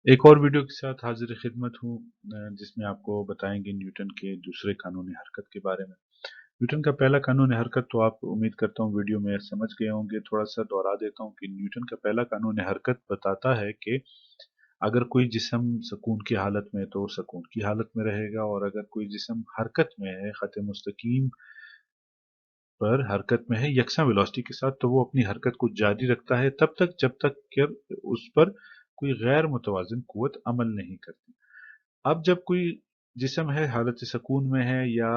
एक और वीडियो के साथ हाजिर खिदमत हूँ, जिसमें आपको बताएंगे न्यूटन के दूसरे कानून हरकत के बारे में। न्यूटन का पहला कानून हरकत तो आप उम्मीद करता हूँ वीडियो में समझ गए होंगे। थोड़ा सा दोहरा देता हूँ कि न्यूटन का पहला कानून हरकत बताता है कि अगर कोई जिस्म सकून की हालत में है तो सकून की हालत में रहेगा, और अगर कोई जिस्म हरकत में है, खत मुस्तकीम पर हरकत में है यकसा वेलोसिटी के साथ, तो वो अपनी हरकत को जारी रखता है तब तक जब तक कि उस पर कोई गैर मुतवाजिन कुव्वत अमल नहीं करती। अब जब कोई जिस्म है हालत सकून में है या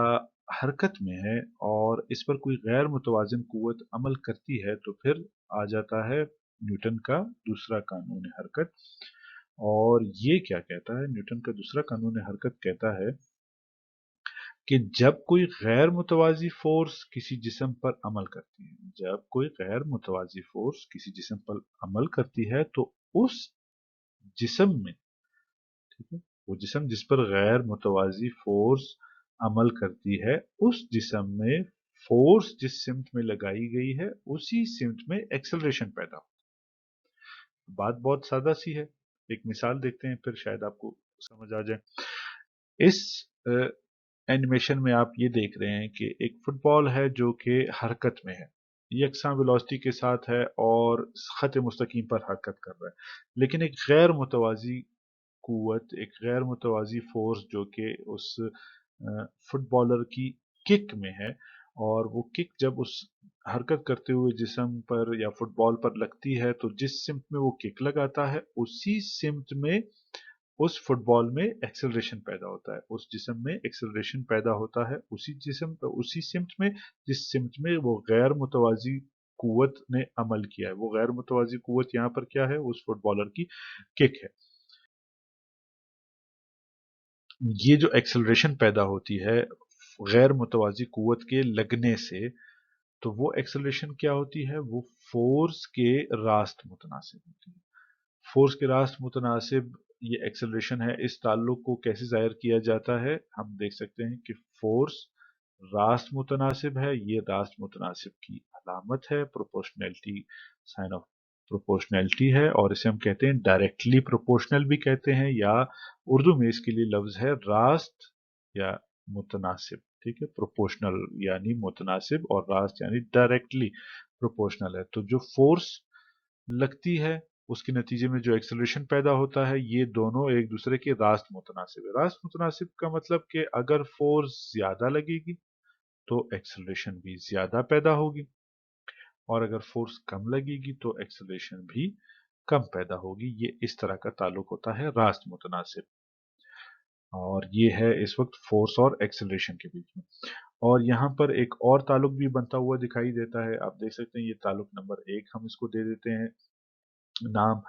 हरकत में है और इस पर कोई गैर मुतवाजिन कुव्वत अमल करती है, तो फिर आ जाता है न्यूटन का दूसरा कानून हरकत। और ये क्या कहता है? न्यूटन का दूसरा कानून हरकत कहता है कि जब कोई गैर मुतवाजी फोर्स किसी जिस्म पर अमल करती है, जब कोई गैर मुतवाजी फोर्स किसी जिस्म पर अमल करती है, तो उस जिस्म में, ठीक है, वो जिस्म जिस पर गैर मुतवाजी फोर्स अमल करती है, उस जिस्म में फोर्स जिस सिमत में लगाई गई है उसी सिमत में एक्सेलरेशन पैदा हो। बात बहुत सादा सी है, एक मिसाल देखते हैं फिर शायद आपको समझ आ जाए। इस एनिमेशन में आप ये देख रहे हैं कि एक फुटबॉल है जो कि हरकत में है, यकसा वेलोसिटी के साथ है और खत मुस्तकीम पर हरकत कर रहा है, लेकिन एक गैर मुतवाजी कुव्वत, एक गैर मुतवाजी फोर्स जो कि उस फुटबॉलर की किक में है, और वो किक जब उस हरकत करते हुए जिस्म पर या फुटबॉल पर लगती है, तो जिस सिमत में वो किक लगाता है उसी सिमत में उस फुटबॉल में एक्सेलरेशन पैदा होता है, उस जिस्म में एक्सेलरेशन पैदा होता है, उसी सिमत में जिस सिमत में वो गैर मुतवाजी कुव्वत ने अमल किया है। वो गैर मुतवाजी कुव्वत यहाँ पर क्या है? उस फुटबॉलर की किक है। ये जो एक्सेलरेशन पैदा होती है गैर मुतवाजी कुव्वत के लगने से, तो वो एक्सेलरेशन क्या होती है? वो फोर्स के रास्त मुतनासिब होती है। फोर्स के रास्त मुतनासिब ये एक्सेलरेशन है। इस ताल्लुक को कैसे जाहिर किया जाता है? हम देख सकते हैं कि फोर्स रास्त मुतनासिब है, ये रास्त मुतनासिब की अलामत है, प्रोपोर्शनैलिटी, साइन ऑफ प्रोपोर्शनैलिटी है, और इसे हम कहते हैं डायरेक्टली प्रोपोर्शनल भी कहते हैं, या उर्दू में इसके लिए लफ्ज है रास्त या मुतनासिब। ठीक है, प्रोपोर्शनल यानी मुतनासिब और रास्त यानी डायरेक्टली प्रोपोर्शनल है। तो जो फोर्स लगती है उसके नतीजे में जो एक्सेलरेशन पैदा होता है, ये दोनों एक दूसरे के रास्त मुतनासिब है। रास्त मुतनासिब का मतलब कि अगर फोर्स ज्यादा लगेगी तो एक्सेलरेशन भी ज्यादा पैदा होगी, और अगर फोर्स कम लगेगी तो एक्सेलरेशन भी कम पैदा होगी। ये इस तरह का ताल्लुक होता है रास्त मुतनासिब, और ये है इस वक्त फोर्स और एक्सेलरेशन के बीच में। और यहाँ पर एक और ताल्लुक भी बनता हुआ दिखाई देता है, आप देख सकते हैं, ये ताल्लुक नंबर 1 हम इसको दे देते हैं नाम।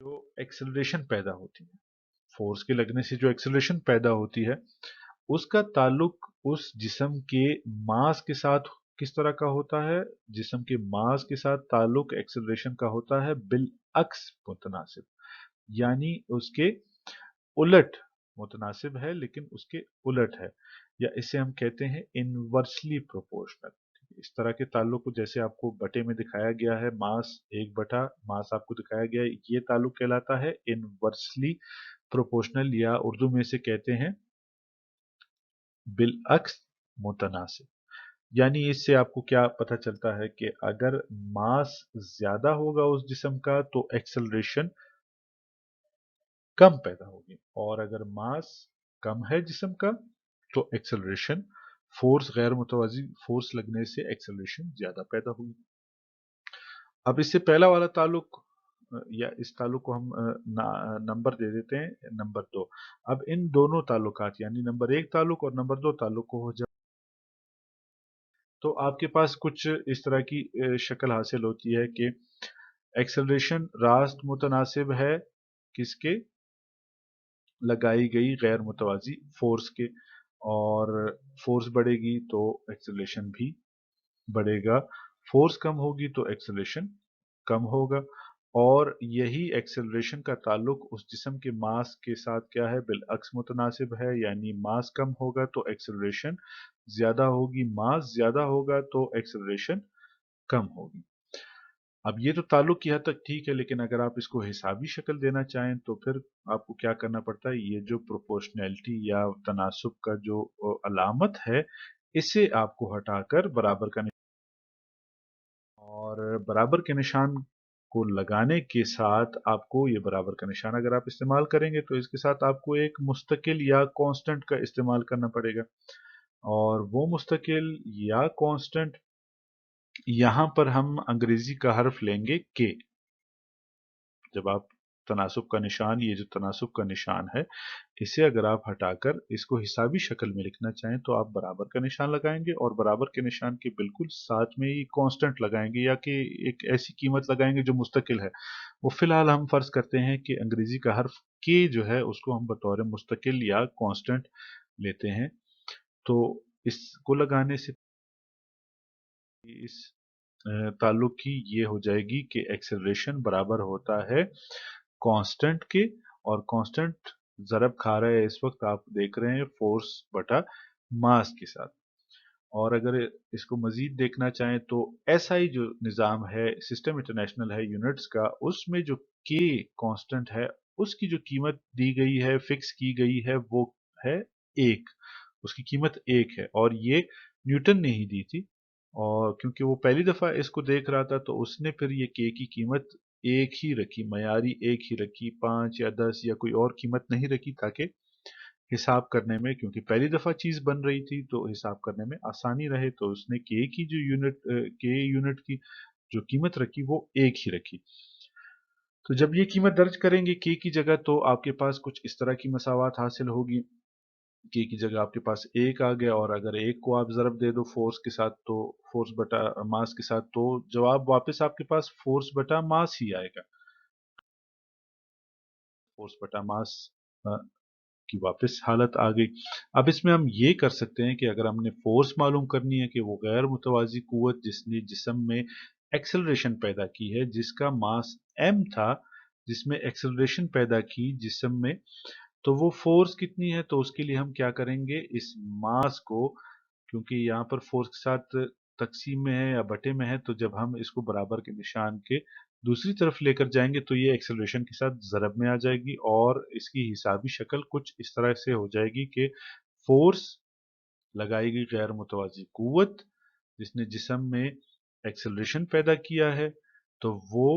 जो एक्सेलरेशन पैदा होती है, फोर्स के लगने से जो एक्सेलरेशन पैदा होती है, उसका ताल्लुक उस जिस्म के मास के साथ किस तरह का होता है? जिस्म के मास के साथ ताल्लुक एक्सेलरेशन का होता है बिल अक्स मुतनासिब, यानी उसके उलट मुतनासिब है लेकिन उसके उलट है, या इसे हम कहते हैं इनवर्सली प्रोपोर्शनल। इस तरह के ताल्लुक को जैसे आपको बटे में दिखाया गया है, मास एक बटा मास आपको दिखाया गया है, ये ताल्लुक कहलाता है इनवर्सली प्रोपोर्शनल, या उर्दू में इसे कहते हैं बिलअक्स मुतनासिब। यानी इससे आपको क्या पता चलता है कि अगर मास ज्यादा होगा उस जिस्म का तो एक्सेलरेशन कम पैदा होगी, और अगर मास कम है जिस्म का तो एक्सेलरेशन, फोर्स गैर मुतवाजी फोर्स लगने से एक्सेलरेशन ज्यादा पैदा होगी। अब इससे पहला वाला ताल्लुक या इस ताल्लुक को हम नंबर दे देते हैं नंबर 2। अब इन दोनों ताल्लुकात यानी नंबर 1 ताल्लुक और नंबर 2 ताल्लुक को हो जाए तो आपके पास कुछ इस तरह की शक्ल हासिल होती है कि एक्सेलरेशन रास्त मुतनासिब है किसके? लगाई गई गैर मुतवाजी फोर्स के, और फोर्स बढ़ेगी तो एक्सेलरेशन भी बढ़ेगा, फोर्स कम होगी तो एक्सेलरेशन कम होगा। और यही एक्सेलरेशन का ताल्लुक उस जिस्म के मास के साथ क्या है? बिलअक्स मुतनासिब है, यानी मास कम होगा तो एक्सेलरेशन ज्यादा होगी, मास ज्यादा होगा तो एक्सेलरेशन कम होगी। अब ये तो ताल्लुक की हद तक ठीक है, लेकिन अगर आप इसको हिसाबी शक्ल देना चाहें तो फिर आपको क्या करना पड़ता है, ये जो प्रोपोर्शनैलिटी या तनासुब का जो अलामत है, इसे आपको हटाकर बराबर का और बराबर के निशान को लगाने के साथ आपको ये बराबर का निशान अगर आप इस्तेमाल करेंगे तो इसके साथ आपको एक मुस्तकिल या कांस्टेंट का इस्तेमाल करना पड़ेगा। और वो मुस्तकिल या कांस्टेंट, यहां पर हम अंग्रेजी का हर्फ लेंगे के। जब आप तनासुब का निशान, ये जो तनासुब का निशान है, इसे अगर आप हटाकर इसको हिसाबी शक्ल में लिखना चाहें तो आप बराबर का निशान लगाएंगे और बराबर के निशान के बिल्कुल साथ में ही कांस्टेंट लगाएंगे या कि एक ऐसी कीमत लगाएंगे जो मुस्तकिल है। वो फिलहाल हम फर्ज करते हैं कि अंग्रेजी का हर्फ के जो है उसको हम बतौर मुस्तकिल या कांस्टेंट लेते हैं। तो इसको लगाने से इस ताल्लुक की ये हो जाएगी कि एक्सेलरेशन बराबर होता है कांस्टेंट के, और कांस्टेंट ज़रब खा रहा है इस वक्त आप देख रहे हैं फोर्स बटा मास के साथ। और अगर इसको मजीद देखना चाहें तो एसआई जो निज़ाम है, सिस्टम इंटरनेशनल है यूनिट्स का, उसमें जो के कांस्टेंट है उसकी जो कीमत दी गई है, फिक्स की गई है, वो है एक। उसकी कीमत एक है और ये न्यूटन ने ही दी थी। और क्योंकि वो पहली दफा इसको देख रहा था तो उसने फिर ये के की कीमत एक ही रखी, मयारी एक ही रखी, 5 या 10 या कोई और कीमत नहीं रखी, ताकि हिसाब करने में, क्योंकि पहली दफा चीज बन रही थी तो हिसाब करने में आसानी रहे, तो उसने के की जो यूनिट की जो कीमत रखी वो एक ही रखी। तो जब ये कीमत दर्ज करेंगे के की जगह तो आपके पास कुछ इस तरह की मसावात हासिल होगी। के की जगह आपके पास एक आ गया, और अगर एक को आप ज़रब दे दो फोर्स के साथ, तो फोर्स बटा मास के साथ, तो जवाब वापस आपके पास फोर्स बटा मास ही आएगा। फोर्स बटा मास की वापस हालत आ गई। अब इसमें हम ये कर सकते हैं कि अगर हमने फोर्स मालूम करनी है कि वो गैर मुतवाजी कुव्वत जिसने जिस्म में एक्सेलरेशन पैदा की है, जिसका मास m था, जिसमें एक्सेलरेशन पैदा की जिस्म में, तो वो फोर्स कितनी है, तो उसके लिए हम क्या करेंगे, इस मास को, क्योंकि यहाँ पर फोर्स के साथ तकसीम में है या बटे में है, तो जब हम इसको बराबर के निशान के दूसरी तरफ लेकर जाएंगे तो ये एक्सेलरेशन के साथ ज़रब में आ जाएगी और इसकी हिसाबी शक्ल कुछ इस तरह से हो जाएगी कि फोर्स लगाएगी गैर मुतवाजी कुव्वत जिसने जिस्म में एक्सेलरेशन पैदा किया है, तो वो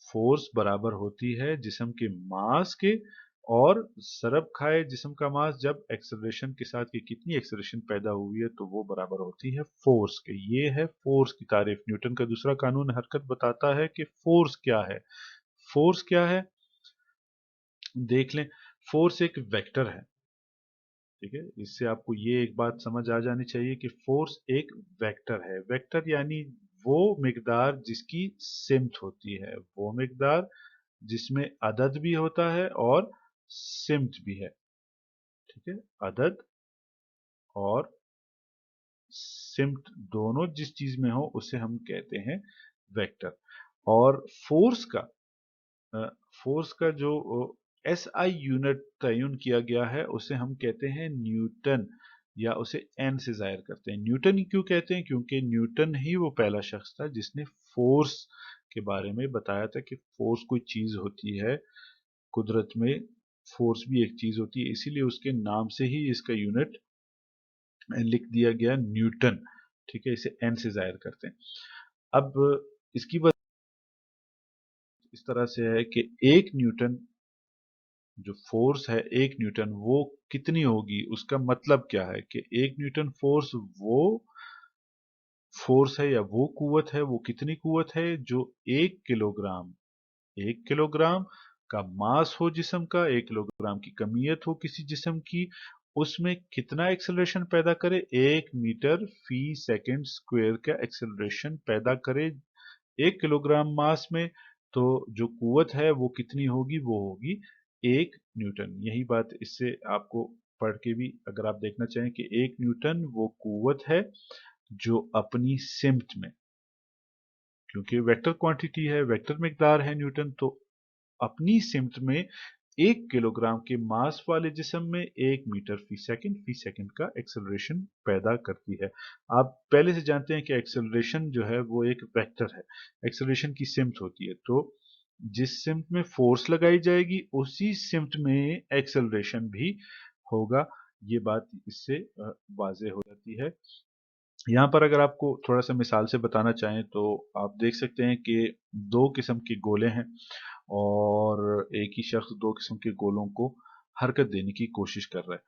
फोर्स बराबर होती है जिस्म के मास के, और ज़रब खाए जिस्म का मास जब एक्सेलरेशन के साथ कि कितनी एक्सेलरेशन पैदा हुई है, तो वो बराबर होती है फोर्स के। ये है फोर्स की तारीफ। न्यूटन का दूसरा कानून हरकत बताता है कि फोर्स क्या है। फोर्स क्या है देख लें। फोर्स एक वेक्टर है, ठीक है। इससे आपको ये एक बात समझ आ जानी चाहिए कि फोर्स एक वेक्टर है। वेक्टर यानी वो मिकदार जिसकी सिमत होती है, वो मिकदार जिसमें अदद भी होता है और सिमत भी है, ठीक है। अदद और सिमत दोनों जिस चीज में हो उसे हम कहते हैं वेक्टर। और फोर्स का जो एस आई यूनिट तयन किया गया है उसे हम कहते हैं न्यूटन, या उसे एन से जाहिर करते हैं। न्यूटन क्यों कहते हैं, क्योंकि न्यूटन ही वो पहला शख्स था जिसने फोर्स के बारे में बताया था कि फोर्स कोई चीज होती है, कुदरत में फोर्स भी एक चीज होती है, इसीलिए उसके नाम से ही इसका यूनिट लिख दिया गया न्यूटन, ठीक है। इसे एन से जाहिर करते हैं। अब इसकी वजह इस तरह से है कि एक न्यूटन जो फोर्स है, एक न्यूटन वो कितनी होगी, उसका मतलब क्या है कि एक न्यूटन फोर्स वो फोर्स है या वो कुव्वत है, वो कितनी कुव्वत है जो 1 किलोग्राम, 1 किलोग्राम का मास हो जिस्म का, 1 किलोग्राम की कमियत हो किसी जिस्म की, उसमें कितना एक्सेलरेशन पैदा करे, 1 मीटर फी सेकेंड स्क्वायर का एक्सेलरेशन पैदा करे 1 किलोग्राम मास में। तो जो कुव्वत है वो कितनी होगी, वो होगी 1 न्यूटन। यही बात इससे आपको पढ़ के भी अगर आप देखना चाहें कि 1 न्यूटन वो कुव्वत है जो अपनी सिमत में, क्योंकि वेक्टर क्वांटिटी है, वेक्टर मिकदार है न्यूटन, तो अपनी सिमत में 1 किलोग्राम के मास वाले जिस्म में 1 मीटर फी सेकंड का एक्सेलरेशन पैदा करती है। आप पहले से जानते हैं कि एक्सेलरेशन जो है वो एक वेक्टर है। एक्सेलरेशन की सिमत होती है, तो जिस सिमत में फोर्स लगाई जाएगी उसी सिमत में एक्सेलरेशन भी होगा। ये बात इससे वाज़ेह हो जाती है। यहाँ पर अगर आपको थोड़ा सा मिसाल से बताना चाहें तो आप देख सकते हैं कि दो किस्म के गोले हैं और एक ही शख्स दो किस्म के गोलों को हरकत देने की कोशिश कर रहा है,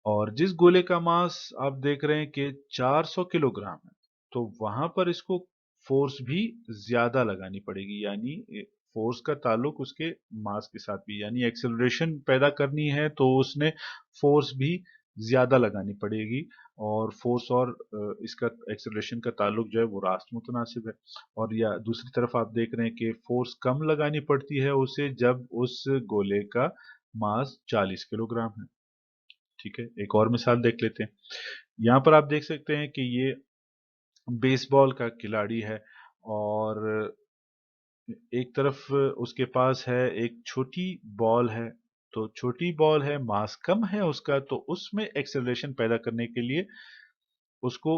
और जिस गोले का मास आप देख रहे हैं कि 400 किलोग्राम है, तो वहां पर इसको फोर्स भी ज्यादा लगानी पड़ेगी, यानी फोर्स का ताल्लुक उसके मास के साथ भी, यानी एक्सेलरेशन पैदा करनी है तो उसने फोर्स भी ज्यादा लगानी पड़ेगी, और फोर्स और इसका एक्सेलरेशन का ताल्लुक जो है वो रास्त मुतनासिब है। और या दूसरी तरफ आप देख रहे हैं कि फोर्स कम लगानी पड़ती है उसे जब उस गोले का मास 40 किलोग्राम है। ठीक है, एक और मिसाल देख लेते हैं। यहाँ पर आप देख सकते हैं कि ये बेसबॉल का खिलाड़ी है, और एक तरफ उसके पास है एक छोटी बॉल है, तो छोटी बॉल है, मास कम है उसका, तो उसमें एक्सेलरेशन पैदा करने के लिए उसको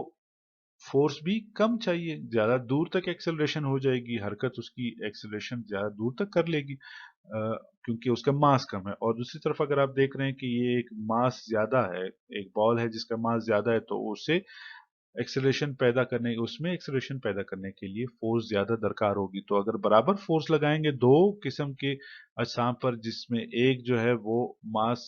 फोर्स भी कम चाहिए, ज्यादा दूर तक एक्सेलरेशन हो जाएगी, हरकत उसकी एक्सेलरेशन ज्यादा दूर तक कर लेगी क्योंकि उसका मास कम है। और दूसरी तरफ अगर आप देख रहे हैं कि ये एक मास ज्यादा है, एक बॉल है जिसका मास ज्यादा है, तो उसे उसमें एक्सेलरेशन पैदा करने के लिए फोर्स ज्यादा दरकार होगी। तो अगर बराबर फोर्स लगाएंगे दो किस्म के अजसाम पर, जिसमें एक जो है वो मास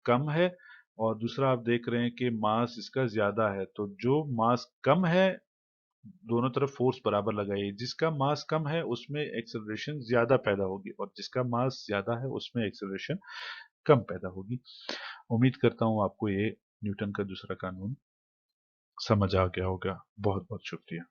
कम है और दूसरा आप देख रहे हैं कि मास इसका ज्यादा है, तो जो मास कम है दोनों तरफ फोर्स बराबर लगाइए, जिसका मास कम है उसमें एक्सेलरेशन ज्यादा पैदा होगी और जिसका मास ज्यादा है उसमें एक्सेलरेशन कम पैदा होगी। उम्मीद करता हूं आपको ये न्यूटन का दूसरा कानून समझ आ गया होगा। बहुत बहुत शुक्रिया।